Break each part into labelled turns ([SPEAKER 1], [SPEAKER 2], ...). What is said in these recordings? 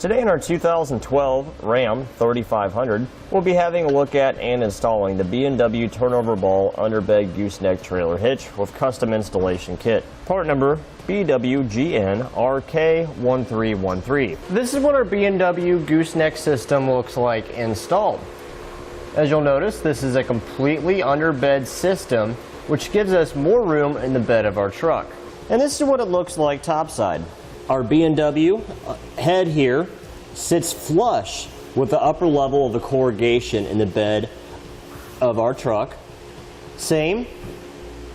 [SPEAKER 1] Today in our 2012 Ram 3500, we'll be having a look at and installing the B&W turnover ball underbed gooseneck trailer hitch with custom installation kit. Part number BWGN RK1313. This is what our B&W gooseneck system looks like installed. As you'll notice, this is a completely underbed system, which gives us more room in the bed of our truck. And this is what it looks like topside. Our B&W head here sits flush with the upper level of the corrugation in the bed of our truck. Same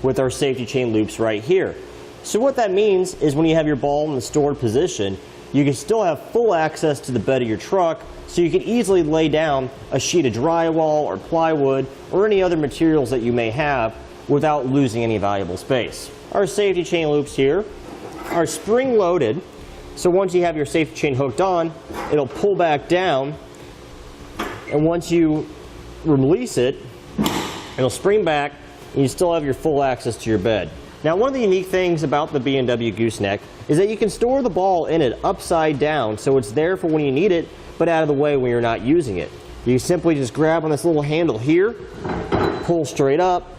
[SPEAKER 1] with our safety chain loops right here. So what that means is when you have your ball in the stored position, you can still have full access to the bed of your truck, so you can easily lay down a sheet of drywall or plywood or any other materials that you may have without losing any valuable space. Our safety chain loops here are spring loaded, so once you have your safety chain hooked on, it'll pull back down, and once you release it, it'll spring back and you still have your full access to your bed. Now, one of the unique things about the B&W Gooseneck is that you can store the ball in it upside down, so it's there for when you need it, but out of the way when you're not using it. You simply just grab on this little handle here, pull straight up,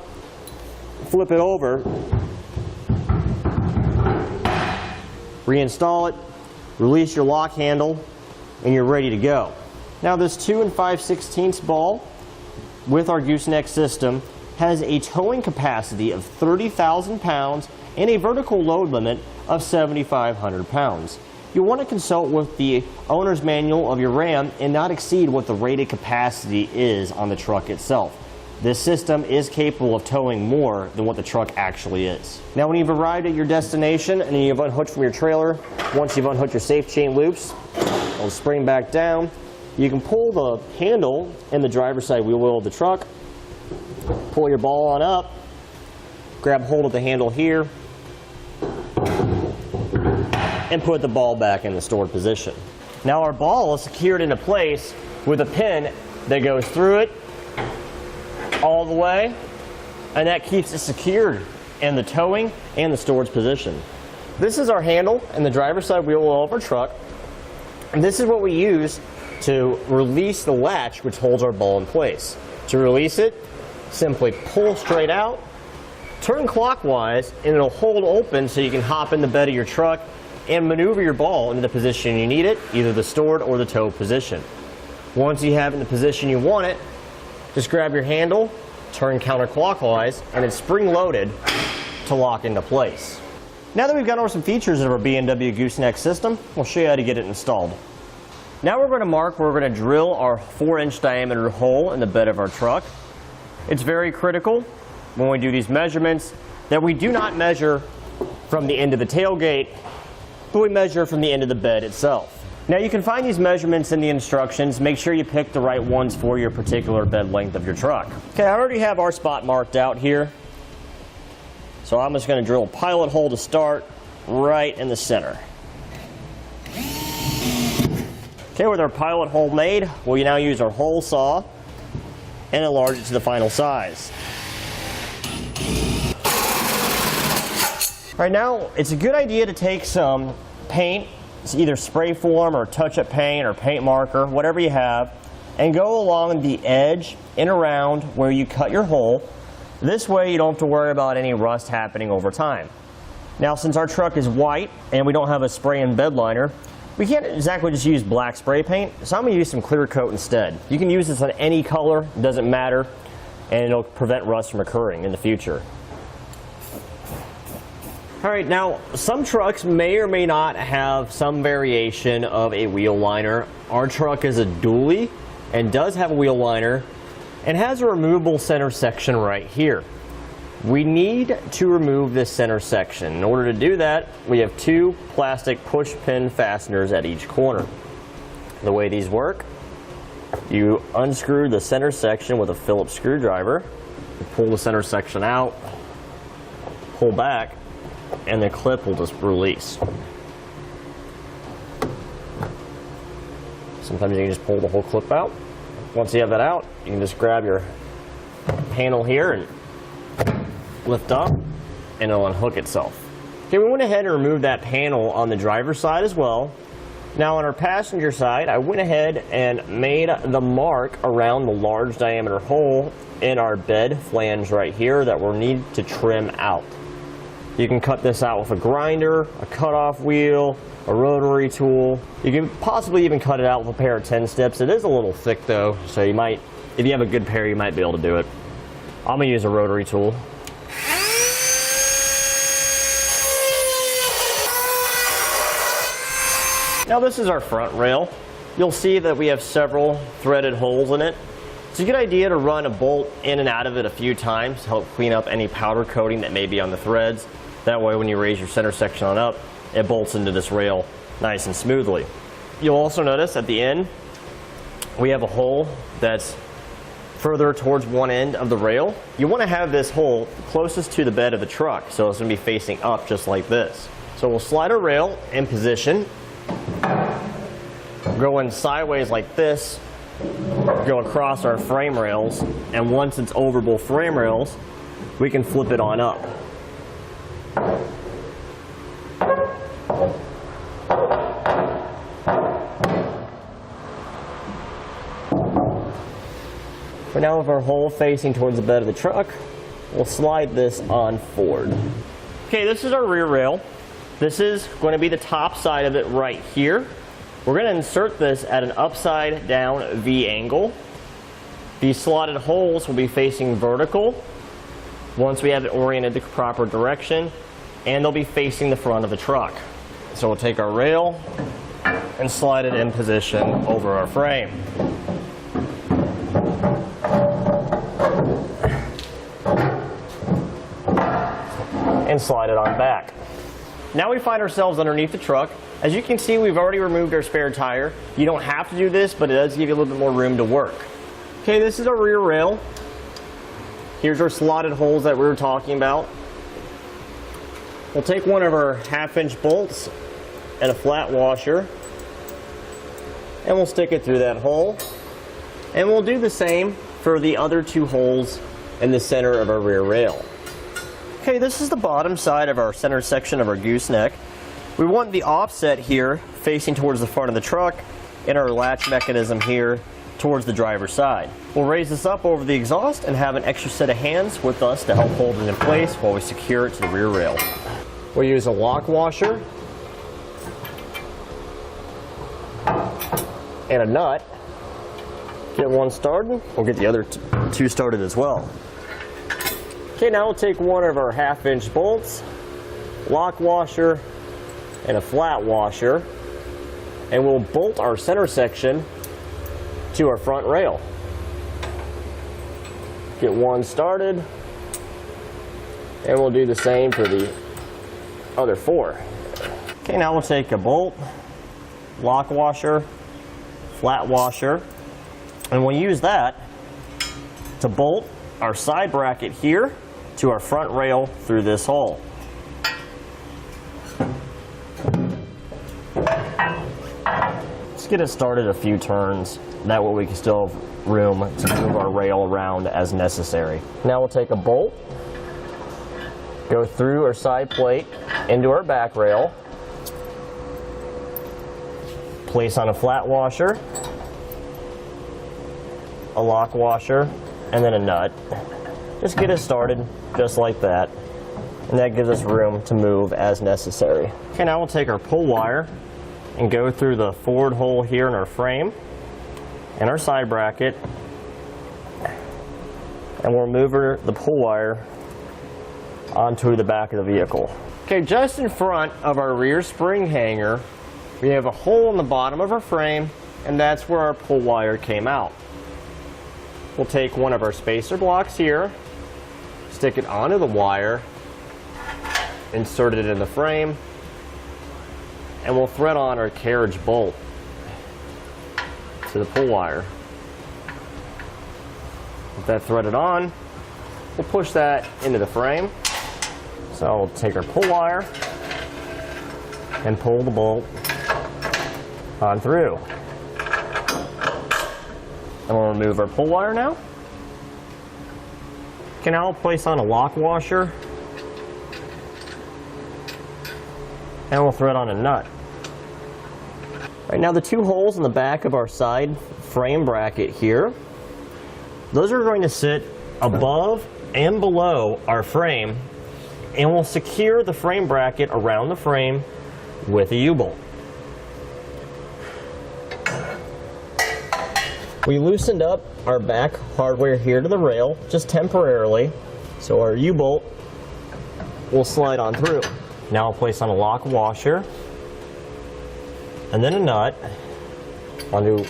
[SPEAKER 1] flip it over, reinstall it, release your lock handle, and you're ready to go. Now, this 2 5/16 ball with our gooseneck system has a towing capacity of 30,000 pounds and a vertical load limit of 7,500 pounds. You'll want to consult with the owner's manual of your Ram and not exceed what the rated capacity is on the truck itself. This system is capable of towing more than what the truck actually is. Now, when you've arrived at your destination and you've unhooked from your trailer, once you've unhooked your safety chain loops, it'll spring back down. You can pull the handle in the driver's side wheel well of the truck, pull your ball on up, grab hold of the handle here, and put the ball back in the stored position. Now, our ball is secured into place with a pin that goes through it all the way, and that keeps it secured in the towing and the storage position. This is our handle in the driver's side wheel well of our truck, and this is what we use to release the latch which holds our ball in place. To release it, simply pull straight out, turn clockwise, and it'll hold open so you can hop in the bed of your truck and maneuver your ball into the position you need it, either the stored or the tow position. Once you have it in the position you want it, just grab your handle, turn counterclockwise, and it's spring-loaded to lock into place. Now that we've gone over some features of our B&W Gooseneck system, we'll show you how to get it installed. Now we're going to mark where we're going to drill our 4-inch diameter hole in the bed of our truck. It's very critical when we do these measurements that we do not measure from the end of the tailgate, but we measure from the end of the bed itself. Now, you can find these measurements in the instructions. Make sure you pick the right ones for your particular bed length of your truck. Okay, I already have our spot marked out here. So I'm just going to drill a pilot hole to start right in the center. Okay, with our pilot hole made, we'll now use our hole saw and enlarge it to the final size. Right now, it's a good idea to take some paint. It's either spray form or touch-up paint or paint marker, whatever you have, and go along the edge and around where you cut your hole. This way you don't have to worry about any rust happening over time. Now, since our truck is white and we don't have a spray and bed liner, we can't exactly just use black spray paint, so I'm going to use some clear coat instead. You can use this on any color, doesn't matter, and it'll prevent rust from occurring in the future. Alright, now some trucks may or may not have some variation of a wheel liner. Our truck is a dually and does have a wheel liner and has a removable center section right here. We need to remove this center section. In order to do that, we have 2 plastic push pin fasteners at each corner. The way these work, you unscrew the center section with a Phillips screwdriver, you pull the center section out, pull back, and the clip will just release. Sometimes you can just pull the whole clip out. Once you have that out, you can just grab your handle here and lift up, and it'll unhook itself. Okay, we went ahead and removed that panel on the driver's side as well. Now on our passenger side, I went ahead and made the mark around the large diameter hole in our bed flange right here that we'll need to trim out. You can cut this out with a grinder, a cutoff wheel, a rotary tool. You can possibly even cut it out with a pair of 10 steps. It is a little thick though, so you might, if you have a good pair, you might be able to do it. I'm gonna use a rotary tool. Now this is our front rail. You'll see that we have several threaded holes in it. It's a good idea to run a bolt in and out of it a few times to help clean up any powder coating that may be on the threads. That way when you raise your center section on up, it bolts into this rail nice and smoothly. You'll also notice at the end, we have a hole that's further towards one end of the rail. You want to have this hole closest to the bed of the truck, so it's going to be facing up just like this. So we'll slide our rail in position, going sideways like this, go across our frame rails, and once it's over both frame rails, we can flip it on up. For now, with our hole facing towards the bed of the truck, we'll slide this on forward. Okay, this is our rear rail. This is going to be the top side of it right here. We're going to insert this at an upside down V angle. These slotted holes will be facing vertical once we have it oriented the proper direction, and they'll be facing the front of the truck. So we'll take our rail and slide it in position over our frame. And slide it on back. Now we find ourselves underneath the truck. As you can see, we've already removed our spare tire. You don't have to do this, but it does give you a little bit more room to work. Okay, this is our rear rail. Here's our slotted holes that we were talking about. We'll take one of our 1/2-inch bolts and a flat washer, and we'll stick it through that hole. And we'll do the same for the other 2 holes in the center of our rear rail. Okay, this is the bottom side of our center section of our gooseneck. We want the offset here facing towards the front of the truck and our latch mechanism here towards the driver's side. We'll raise this up over the exhaust and have an extra set of hands with us to help hold it in place while we secure it to the rear rail. We'll use a lock washer and a nut. Get one started. We'll get the other 2 started as well. Okay, now we'll take one of our 1/2-inch bolts, lock washer, and a flat washer, and we'll bolt our center section to our front rail. Get one started, and we'll do the same for the other 4. Okay, now we'll take a bolt, lock washer, flat washer, and we'll use that to bolt our side bracket here to our front rail through this hole. Let's get it started a few turns. That way we can still have room to move our rail around as necessary. Now we'll take a bolt, go through our side plate into our back rail, place on a flat washer, a lock washer, and then a nut. Just get it started just like that, and that gives us room to move as necessary. Okay, now we'll take our pull wire and go through the forward hole here in our frame and our side bracket, and we'll move the pull wire onto the back of the vehicle. Okay, just in front of our rear spring hanger, we have a hole in the bottom of our frame, and that's where our pull wire came out. We'll take one of our spacer blocks here, stick it onto the wire, insert it in the frame, and we'll thread on our carriage bolt to the pull wire. With that threaded on, we'll push that into the frame. So we'll take our pull wire and pull the bolt on through. And we'll remove our pull wire now. Okay, now we'll place on a lock washer, and we'll thread on a nut. Right now, the two holes in the back of our side frame bracket here, those are going to sit above and below our frame, and we'll secure the frame bracket around the frame with a U-bolt. We loosened up our back hardware here to the rail, just temporarily, so our U-bolt will slide on through. Now I'll place on a lock washer, and then a nut onto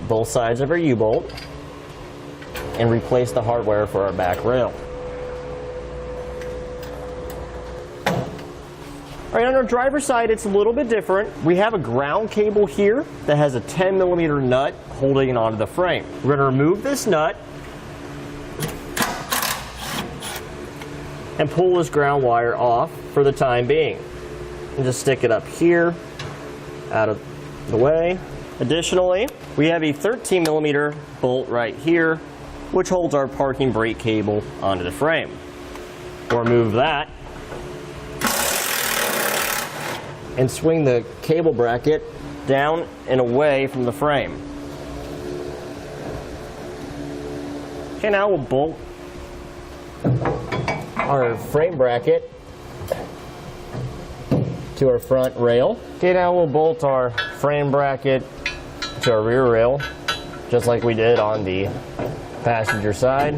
[SPEAKER 1] both sides of our U-bolt, and replace the hardware for our back rail. All right, on our driver's side, it's a little bit different. We have a ground cable here that has a 10mm nut holding it onto the frame. We're going to remove this nut and pull this ground wire off for the time being. And just stick it up here, out of the way. Additionally, we have a 13mm bolt right here, which holds our parking brake cable onto the frame. We'll remove that and swing the cable bracket down and away from the frame. Okay, now we'll bolt our frame bracket to our front rail. Okay, now we'll bolt our frame bracket to our rear rail, just like we did on the passenger side.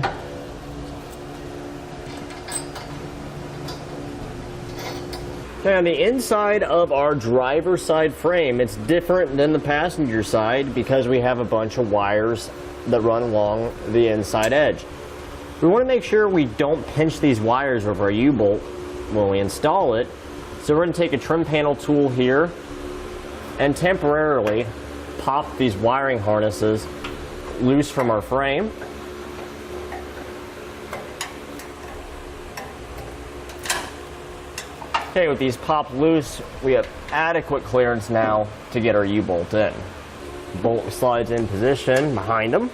[SPEAKER 1] Okay, on the inside of our driver's side frame, it's different than the passenger side because we have a bunch of wires that run along the inside edge. We want to make sure we don't pinch these wires over our U-bolt when we install it. So we're going to take a trim panel tool here and temporarily pop these wiring harnesses loose from our frame. Okay, with these popped loose, we have adequate clearance now to get our U-bolt in. Bolt slides in position behind them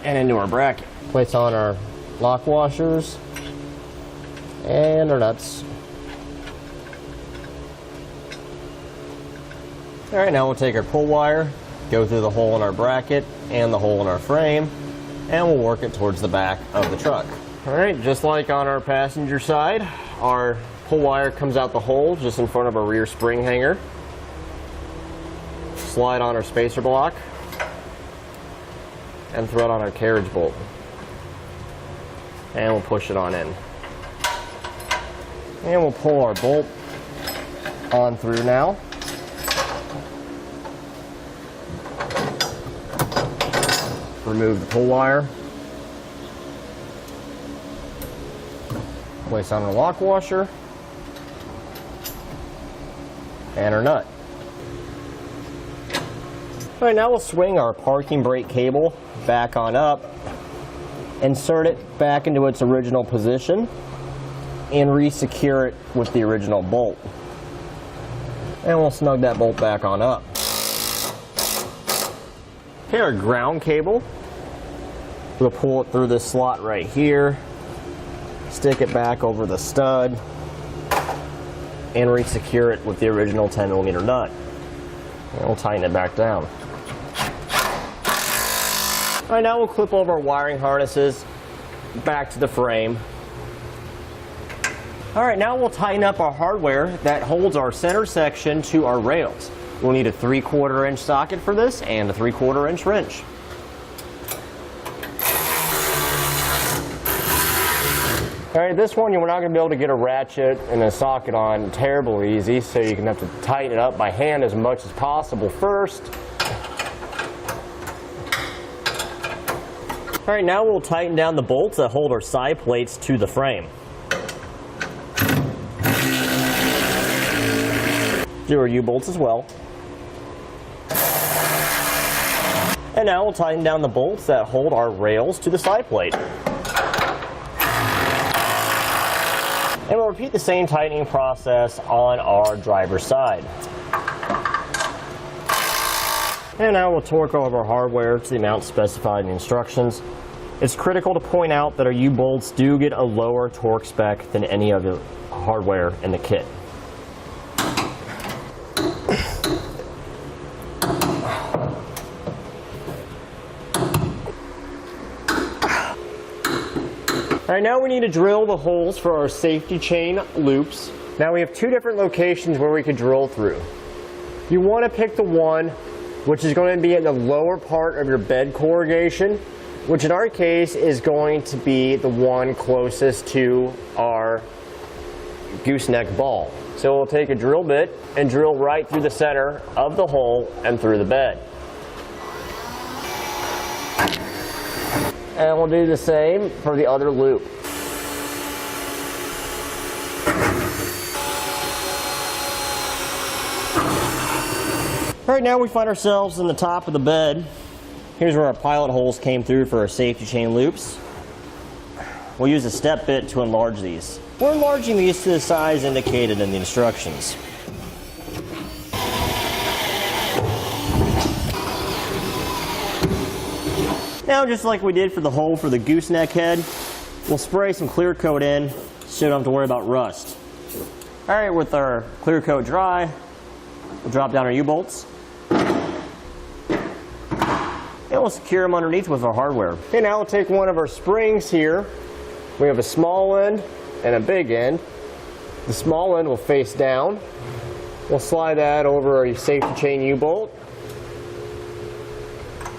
[SPEAKER 1] and into our bracket. Place on our lock washers and our nuts. All right, now we'll take our pull wire, go through the hole in our bracket and the hole in our frame, and we'll work it towards the back of the truck. All right, just like on our passenger side, our pull wire comes out the hole just in front of our rear spring hanger. Slide on our spacer block and thread on our carriage bolt. And we'll push it on in. And we'll pull our bolt on through now. Remove the pull wire. Place on our lock washer and our nut. All right, now we'll swing our parking brake cable back on up, insert it back into its original position, and re-secure it with the original bolt. And we'll snug that bolt back on up. Okay, our ground cable, we'll pull it through this slot right here, stick it back over the stud, and re-secure it with the original 10mm nut. And we'll tighten it back down. All right, now we'll clip over our wiring harnesses back to the frame. All right, now we'll tighten up our hardware that holds our center section to our rails. We'll need a 3/4 inch socket for this and a 3/4 inch wrench. All right, this one we're not going to be able to get a ratchet and a socket on terribly easy, so you're going to have to tighten it up by hand as much as possible first. All right, now we'll tighten down the bolts that hold our side plates to the frame. Do our U-bolts as well. And now we'll tighten down the bolts that hold our rails to the side plate. And we'll repeat the same tightening process on our driver's side. And now we'll torque over our hardware to the amount specified in the instructions. It's critical to point out that our U-bolts do get a lower torque spec than any other hardware in the kit. Alright, now we need to drill the holes for our safety chain loops. Now we have two different locations where we could drill through. You want to pick the one which is going to be in the lower part of your bed corrugation, which in our case is going to be the one closest to our gooseneck ball. So we'll take a drill bit and drill right through the center of the hole and through the bed. And we'll do the same for the other loop. Right now we find ourselves in the top of the bed. Here's where our pilot holes came through for our safety chain loops. We'll use a step bit to enlarge these. We're enlarging these to the size indicated in the instructions. Now, just like we did for the hole for the gooseneck head, we'll spray some clear coat in so you don't have to worry about rust. Alright, with our clear coat dry, we'll drop down our U-bolts. And we'll secure them underneath with our hardware. Okay, now we'll take one of our springs here. We have a small end and a big end. The small end will face down. We'll slide that over a safety chain U-bolt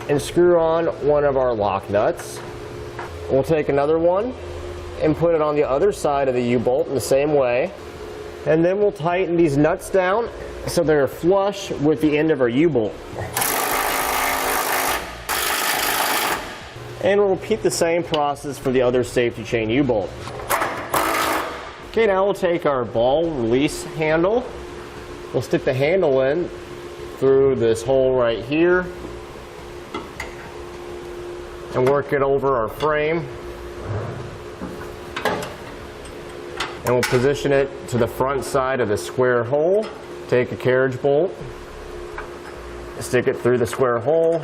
[SPEAKER 1] and screw on one of our lock nuts. We'll take another one and put it on the other side of the U-bolt in the same way. And then we'll tighten these nuts down so they're flush with the end of our U-bolt. And we'll repeat the same process for the other safety chain U-bolt. Okay, now we'll take our ball release handle. We'll stick the handle in through this hole right here and work it over our frame. And we'll position it to the front side of the square hole. Take a carriage bolt, stick it through the square hole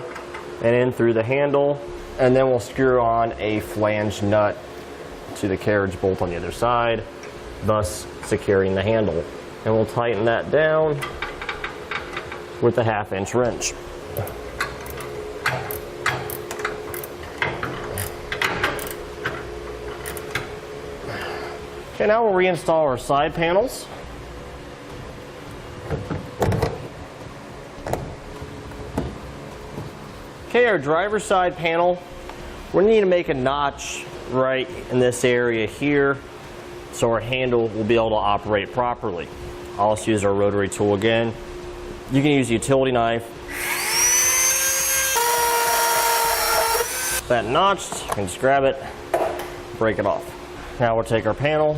[SPEAKER 1] and in through the handle. And then we'll screw on a flange nut to the carriage bolt on the other side, thus securing the handle. And we'll tighten that down with a 1/2-inch wrench. Okay, now we'll reinstall our side panels. Okay, our driver's side panel, we need to make a notch right in this area here so our handle will be able to operate properly. I'll just use our rotary tool again. You can use a utility knife. That notched, you can just grab it, break it off. Now we'll take our panel,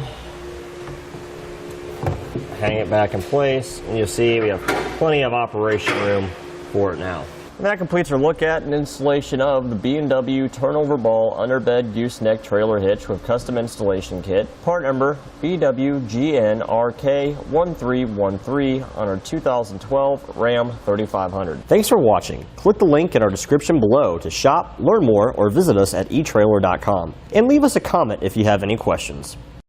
[SPEAKER 1] hang it back in place, and you'll see we have plenty of operation room for it now. And that completes our look at and installation of the B&W turnover ball underbed gooseneck trailer hitch with custom installation kit, part number BWGNRK1313 on our 2012 Ram 3500. Thanks for watching. Click the link in our description below to shop, learn more, or visit us at etrailer.com. And leave us a comment if you have any questions.